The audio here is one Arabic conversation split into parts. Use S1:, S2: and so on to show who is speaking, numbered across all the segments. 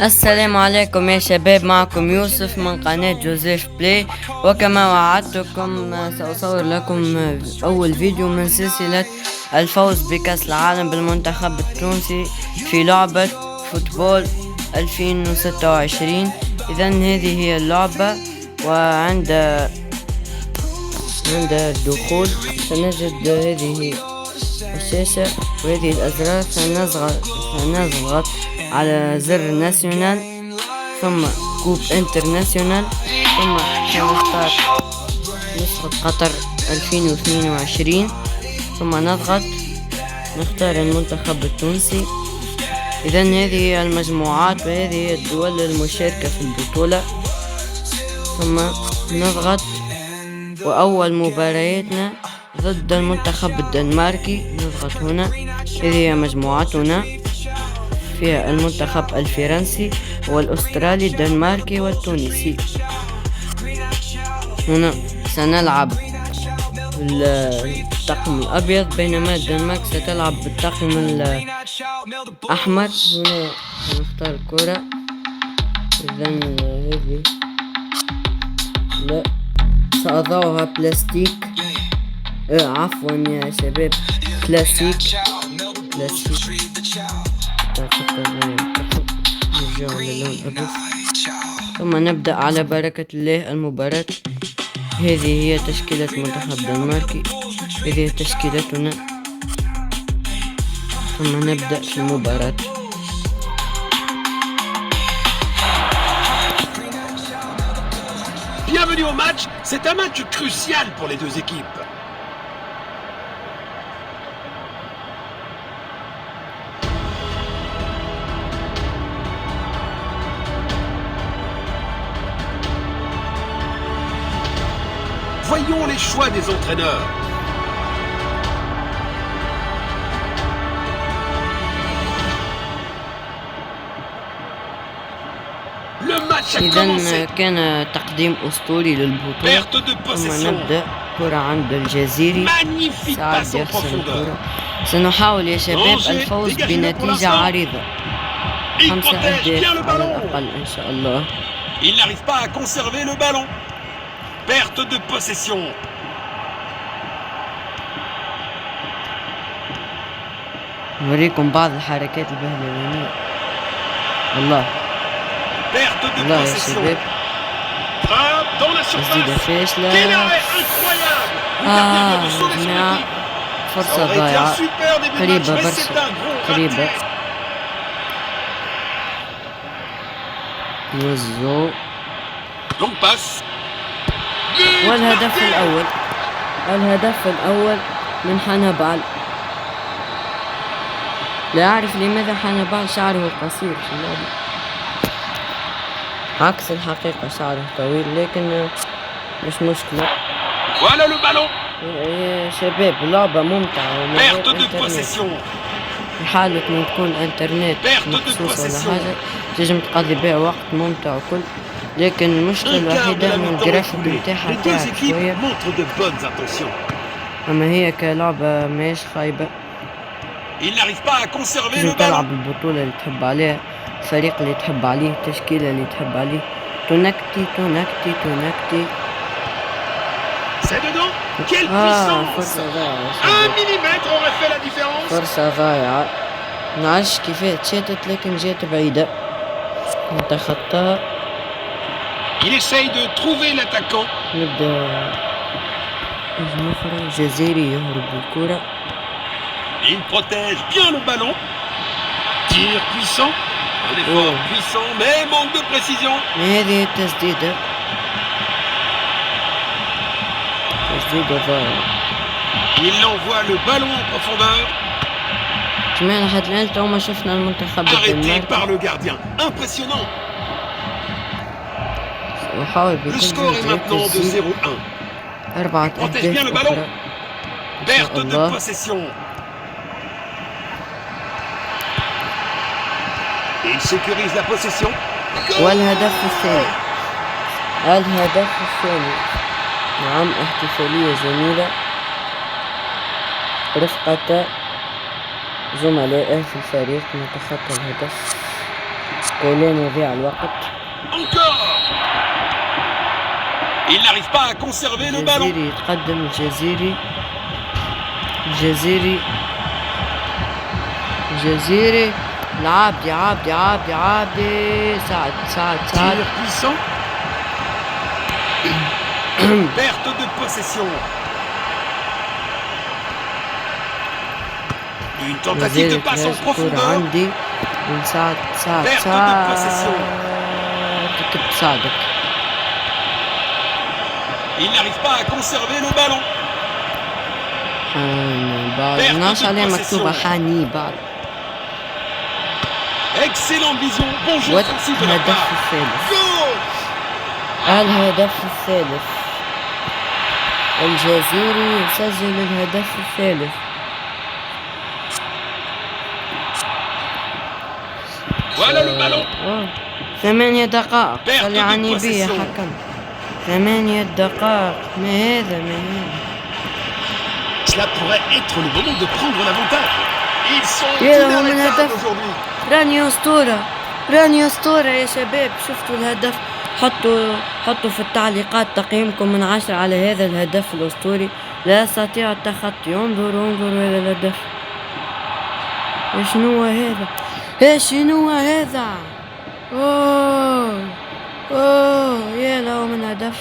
S1: السلام عليكم يا شباب، معكم يوسف من قناة جوزيف بلاي. وكما وعدتكم سأصور لكم أول فيديو من سلسلة الفوز بكأس العالم بالمنتخب التونسي في لعبة فوتبول 2026. إذن هذه هي اللعبة، وعند الدخول سنجد هذه الشاشة وهذه الأزرار. سنضغط على زر ناسيونال، ثم كوب انترناسيونال، ثم سنختار نسخة قطر 2022، ثم نختار المنتخب التونسي. إذن هذه هي المجموعات وهذه هي الدول المشاركة في البطولة، ثم نضغط. وأول مبارياتنا ضد المنتخب الدنماركي، نضغط هنا. هذه هي مجموعتنا، فيها المنتخب الفرنسي والأسترالي الدنماركي والتونسي. هنا سنلعب بالطقم الأبيض، بينما الدنمارك ستلعب بالطقم الأحمر. هنا سنختار الكرة. إذن هذه لا سأضعها بلاستيك، عفوا يا شباب، كلاسيك. ثم نبدأ على بركة الله المباراة. هذه هي تشكيلة منتخب دنماركي، هذه هي تشكيلتنا، ثم نبدأ في المباراة.
S2: Bienvenue au match, c'est un match crucial pour les deux équipes. Voyons les choix des entraîneurs. Le match a commencé.
S1: إذن كان تقديم أسطوري للبطولة. ثم نبدأ كرة عند الجزيري، سعد يخسر الكرة. سنحاول يا شباب الفوز بنتيجة عريضة، 5 أهداف على الأقل إن شاء الله.
S2: Il n'arrive pas à conserver le ballon. Perte de possession.
S1: نوريكم بعض الحركات البهلوانية. الله
S2: Perte de
S1: الله يا
S2: possession.
S1: شباب،
S2: Frappe dans la
S1: تسديدة
S2: surface.
S1: فاشلة.
S2: Quel arrêt incroyable. Le gardien vient de sauver son
S1: جماعة،
S2: équipe. Ça
S1: فرصة
S2: aurait été un
S1: ضايعة
S2: super début de match,
S1: قريبة
S2: mais
S1: برشا،
S2: c'est un gros
S1: قريبة.
S2: raté.
S1: نوزو.
S2: Longue passe.
S1: والهدف الأول، الهدف الأول من حنبال. لا أعرف لماذا حنبال شعره قصير في اللعبة، عكس الحقيقة شعره طويل، لكن مش مشكلة.
S2: Voilà le ballon.
S1: يا شباب لعبة ممتعة ومن غير
S2: Perte de
S1: انترنت.
S2: possession.
S1: في حالة ما تكون انترنت
S2: Perte de
S1: مخصوص ولا
S2: possession.
S1: حاجة تنجم تقضي بها وقت ممتع وكل، لكن المشكلة
S2: Un quart de
S1: الوحيدة
S2: la
S1: من
S2: mi-temps
S1: الجرافيك
S2: écoulé.
S1: متاعها
S2: Les deux
S1: تعب
S2: équipes
S1: شوية،
S2: montrent de bonnes intentions.
S1: أما هي كلعبة ماهيش خايبة.
S2: Il n'arrive pas à conserver
S1: تنجم
S2: le
S1: تلعب
S2: ballon.
S1: البطولة اللي تحب عليها، الفريق اللي تحب عليه، التشكيلة اللي تحب عليه. تنكتي.
S2: C'est dedans. Quelle puissance.
S1: فرصة ضايعة يا
S2: Un
S1: شباب،
S2: millimètre aurait fait la différence.
S1: فرصة ضايعة. منعرفش كيفاه تشاتت، لكن جات بعيدة، نتخطاها.
S2: Il essaye de trouver l'attaquant.
S1: نبدأ هجمة أخرى، جزيري يهرب بالكرة.
S2: Il protège bien le ballon. Tir puissant. Un effort puissant, mais manque de précision.
S1: هذه التسديدة، تسديدة ضايعة.
S2: Il envoie le ballon en profondeur.
S1: جميع لحد الآن تو ما شفنا المنتخب
S2: Arrêté
S1: الدنماركي.
S2: par le gardien. Impressionnant.
S1: وحاول
S2: Le
S1: بكل
S2: score est
S1: جهد
S2: maintenant de
S1: تسجيل
S2: 0-1.
S1: 4
S2: protège bien le
S1: أهداف
S2: ballon.
S1: أخرى.
S2: Perte de
S1: الله.
S2: possession. Il sécurise la possession.
S1: والهدف الثاني، الهدف الثاني. نعم، احتفالية جميلة رفقة زملائه في الفريق، نتخطى الهدف. كولون يضيع الوقت.
S2: Encore. Il n'arrive pas à conserver le ballon.
S1: الجزيري يتقدم. الجزيري العابدي سعد
S2: Tir puissant. Perte de possession. Une tentative de passe en profondeur.
S1: عندي من سعد
S2: Perte de possession.
S1: كنت ساعدك.
S2: Il n'arrive pas à conserver le ballon.
S1: حانيبال ناش عليه مكتوبة حانيبال.
S2: Excellente vision. Bon jeu offensif de la
S1: والهدف
S2: part.
S1: الثالث.
S2: Goal.
S1: الهدف الثالث. الجزيري يسجل الهدف الثالث.
S2: Voilà le ballon.
S1: 8 دقائق.
S2: Perte
S1: اللي
S2: de
S1: عني بيه
S2: possession.
S1: حكم. 8 دقائق. ما هذا
S2: Cela pourrait être le moment de prendre l'avantage. Ils sont
S1: يلا هو من
S2: inarrêtables
S1: هدف.
S2: aujourd'hui.
S1: راني أسطورة يا شباب. شفتوا الهدف؟ حطوا في التعليقات تقييمكم من 10 على هذا الهدف الأسطوري. لا أستطيع التخطي. انظروا هذا الهدف. شنو هذا؟ اوه يا له من هدف.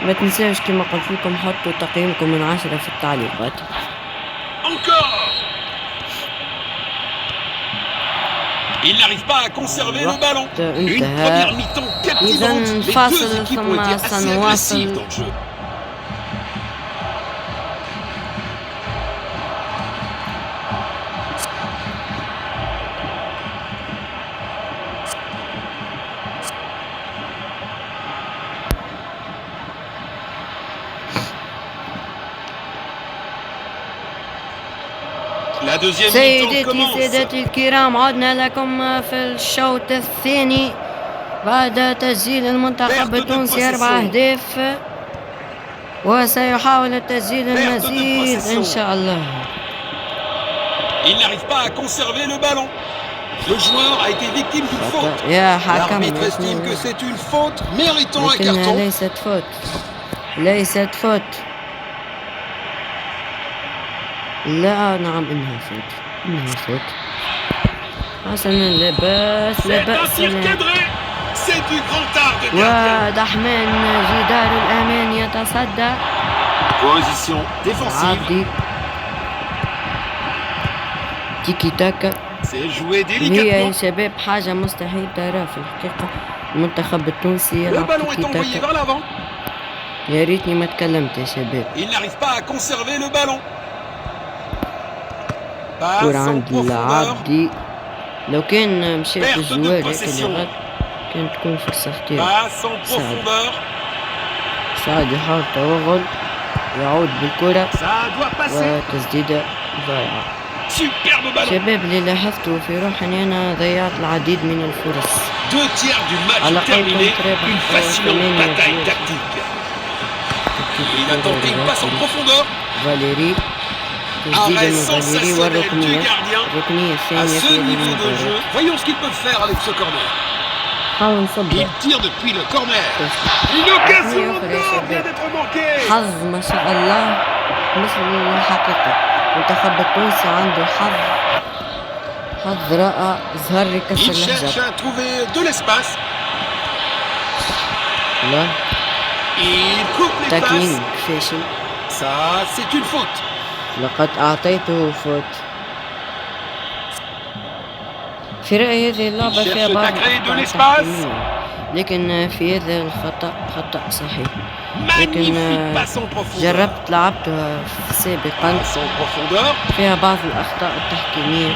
S1: ما تنساوش كما قلت لكم حطوا تقييمكم من 10 في التعليقات.
S2: Encore. Il n'arrive pas à conserver le ballon. Une première mi-temps captivante. Les deux équipes ont été assez agressives dans le jeu. La deuxième mi-temps commence.
S1: سيداتي الكرام عدنا لكم في الشوط الثاني بعد تسجيل المنتخب التونسي 4 أهداف وسيحاول تسجيل المزيد إن شاء الله.
S2: Il n'arrive pas à conserver le ballon. Le joueur a été victime d'une faute.
S1: يا حكم
S2: L'arbitre estime que c'est une faute méritant un
S1: لكنها
S2: carton.
S1: ليست فوت. لا نعم إنها فوت. حسنا لا بأس
S2: C'est un tir cadré. C'est du grand art de gardien.
S1: ودحمان جدار الأمان يتصدى.
S2: Position défensive.
S1: عبدي تيكي تاكا.
S2: C'est joué
S1: هي يا
S2: délicatement.
S1: شباب حاجة مستحيل ترى في الحقيقة. المنتخب التونسي
S2: Le
S1: يلعب
S2: ballon est
S1: تيكي
S2: envoyé
S1: تاكا.
S2: vers l'avant.
S1: يا ريتني ما تكلمت يا شباب.
S2: Il n'arrive pas à conserver le ballon. Passe
S1: كرة
S2: en
S1: عند
S2: profondeur.
S1: العبدي. لو كان مشيت
S2: Perte de
S1: الجوار هيك
S2: possession.
S1: اللي غد كانت تكون فرصة اختيار.
S2: Passe en profondeur.
S1: سعد يحاول توغل يعود بالكرة
S2: Ça doit passer.
S1: وتسديدة ضايعة.
S2: Superbe ballon.
S1: شباب اللي لاحظتوا في روحي اني انا ضيعت العديد من الفرص.
S2: 2 tiers du match
S1: À la
S2: terminé.
S1: fin, contre-
S2: Une fascinante
S1: contre-
S2: bataille tactique. Il a tenté une passe en profondeur.
S1: فاليري تسديدة
S2: Arrêt
S1: من فاليري
S2: sensationnel du
S1: والركنية.
S2: gardien.
S1: الركنية
S2: À
S1: الثانية
S2: ce
S1: في هذه
S2: niveau de
S1: المباراة.
S2: jeu, voyons ce qu'ils peuvent faire avec ce corner.
S1: حاول نصبر.
S2: Il tire depuis le corner. Une occasion d'or vient d'être manquée.
S1: حظ ما شاء الله مثل الحقيقة. المنتخب التونسي عنده حظ رائع. زهر يكسر
S2: Il cherche
S1: الحجاب.
S2: à trouver de l'espace.
S1: لا
S2: Il coupe les
S1: تاكلينج
S2: passes.
S1: فاشل.
S2: Ça, c'est une faute.
S1: لقد أعطيته فوت. في رأيي هذه اللعبة فيها
S2: cherche
S1: بعض
S2: à créer de
S1: الأخطاء
S2: l'espace.
S1: تحكيمية. لكن في هذا الخطأ خطأ صحيح.
S2: Magnifique passe en profondeur.
S1: جربت لعبتها سابقا
S2: Passe en profondeur.
S1: فيها بعض الأخطاء التحكيمية.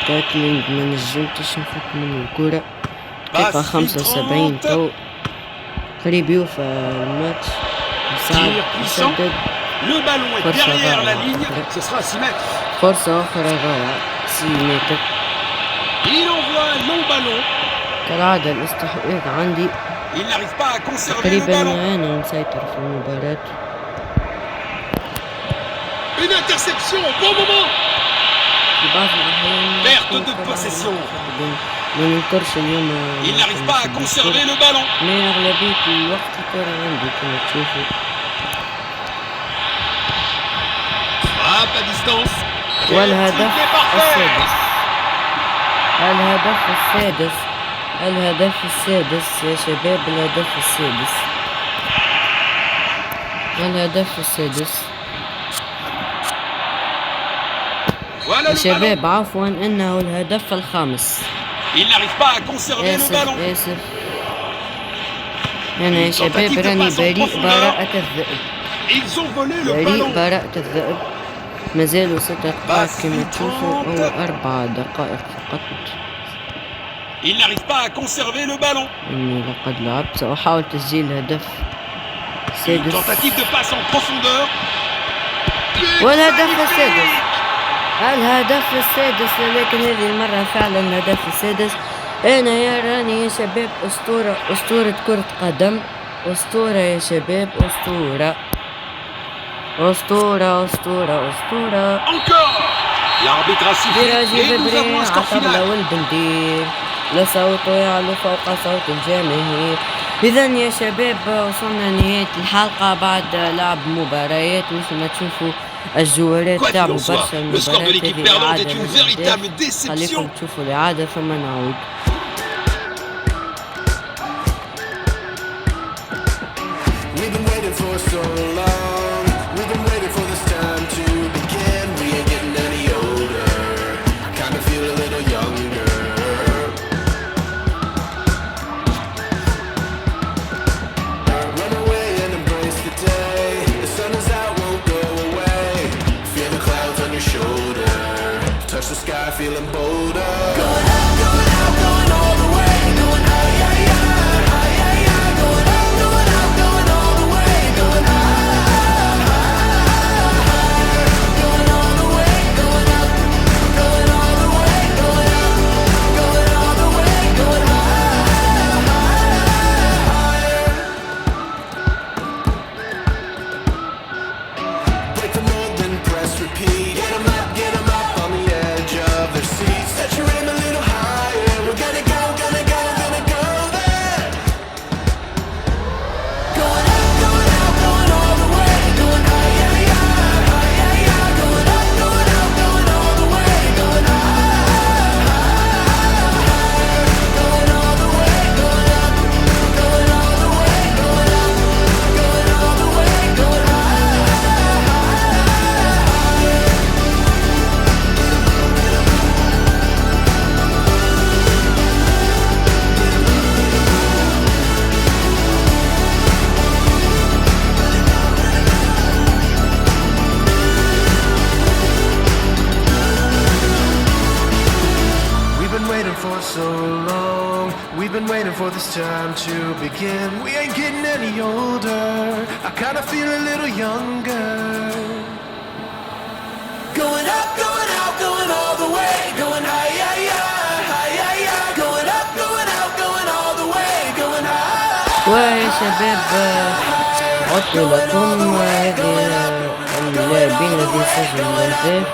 S1: تاكلينج ما نجمتش نفك من الكرة. دقيقة 75 تو قريب يوفى الماتش. مساعد يسدد.
S2: Le ballon est
S1: Force
S2: derrière
S1: avant.
S2: la ligne. Ce sera 6 mètres.
S1: فرصة أخرى ضايعة 6 متر.
S2: Il envoie un long ballon.
S1: كالعادة الاستحواذ عندي.
S2: Il n'arrive pas à conserver le
S1: تقريبا
S2: ballon.
S1: أنا مسيطر في المباراة.
S2: Une interception au bon moment.
S1: في بعض الأحيان
S2: Perte de possession.
S1: ما ننكرش اليوم
S2: Il n'arrive pas à conserver le ballon.
S1: ما أغلبية الوقت الكرة عندي كما تشوفوا.
S2: Frappe à distance.
S1: والهدف السادس. الهدف السادس يا شباب، الهدف السادس يا شباب، عفوا انه الهدف الخامس.
S2: Il n'arrive pas à conserver le ballon.
S1: آسف أنا يا شباب راني بريء براءة الذئب.
S2: Ils ont volé le ballon.
S1: براءة الذئب. مازالوا 6 دقائق كما تشوفوا أو 4 دقائق فقط.
S2: Il n'arrive pas à conserver le ballon.
S1: إني لقد لعبت، سأحاول تسجيل هدف السادس.
S2: Tentative de passe en profondeur.
S1: والهدف السادس، لكن هذه المرة فعلا الهدف السادس. أنا يا راني يا شباب أسطورة كرة قدم، أسطورة يا شباب، أسطورة.
S2: Encore. L'arbitre a sifflé et nous avons un score final.
S1: والبندير لا صوت يعلو فوق صوت الجماهير. إذا يا شباب وصلنا لنهاية الحلقة بعد لعب مباريات. مثل ما تشوفوا الجوارات تعبوا برشا. المباريات خليكم تشوفوا الإعادة ثم نعود.
S3: Touch the sky, feeling bolder.
S4: Going out, going all the way. Going high, high, high, high, high, high. Going out, going all the way. Going high, high, high. Going all the way. Going up, going all the way. Going up, going all the way. Going high, high, higher.
S3: Break the mold, then press repeat. Get 'em up, get 'em up on the edge of their seats. Set your aim a little higher. We're gonna go there.
S4: Going out, going all the way. Going high, high, high, high, high, high. Going up, going all the way. Going high, high, high. Going all the way. Going up, going all the way. Going up, going all the way. Going high, higher.
S3: We've been waiting for so long. We've been waiting for this time to begin. We ain't getting any older. I kinda feel a little younger.
S4: Going up, going out, going all the way. Going high, high, high, high, high, high. Going up, going out, going all the way. Going high.
S1: ويا شباب عدت لكم. هذه اللاعبين الذين سجلوا الهدف: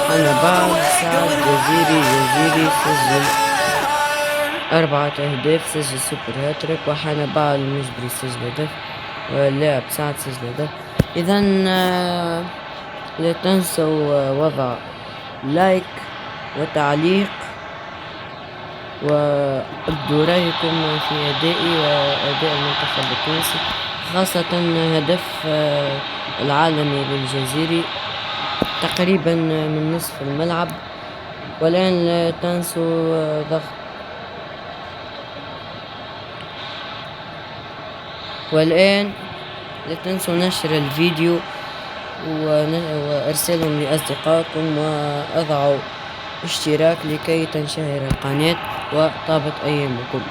S1: حنبال، سعد، جزيري سجل 4 أهداف، سجل سوبر هاتريك. وحنبال المجبري سجل هدف، واللاعب سعد سجل هدف. إذا لا تنسوا وضع لايك وتعليق وابدوا رأيكم في أدائي وأداء المنتخب التونسي، خاصة هدف العالمي للجزيري تقريبا من نصف الملعب. والآن لا تنسوا نشر الفيديو وارسلهم لأصدقائكم وأضعوا اشتراك لكي تنشهر القناة. وطابت أيامكم.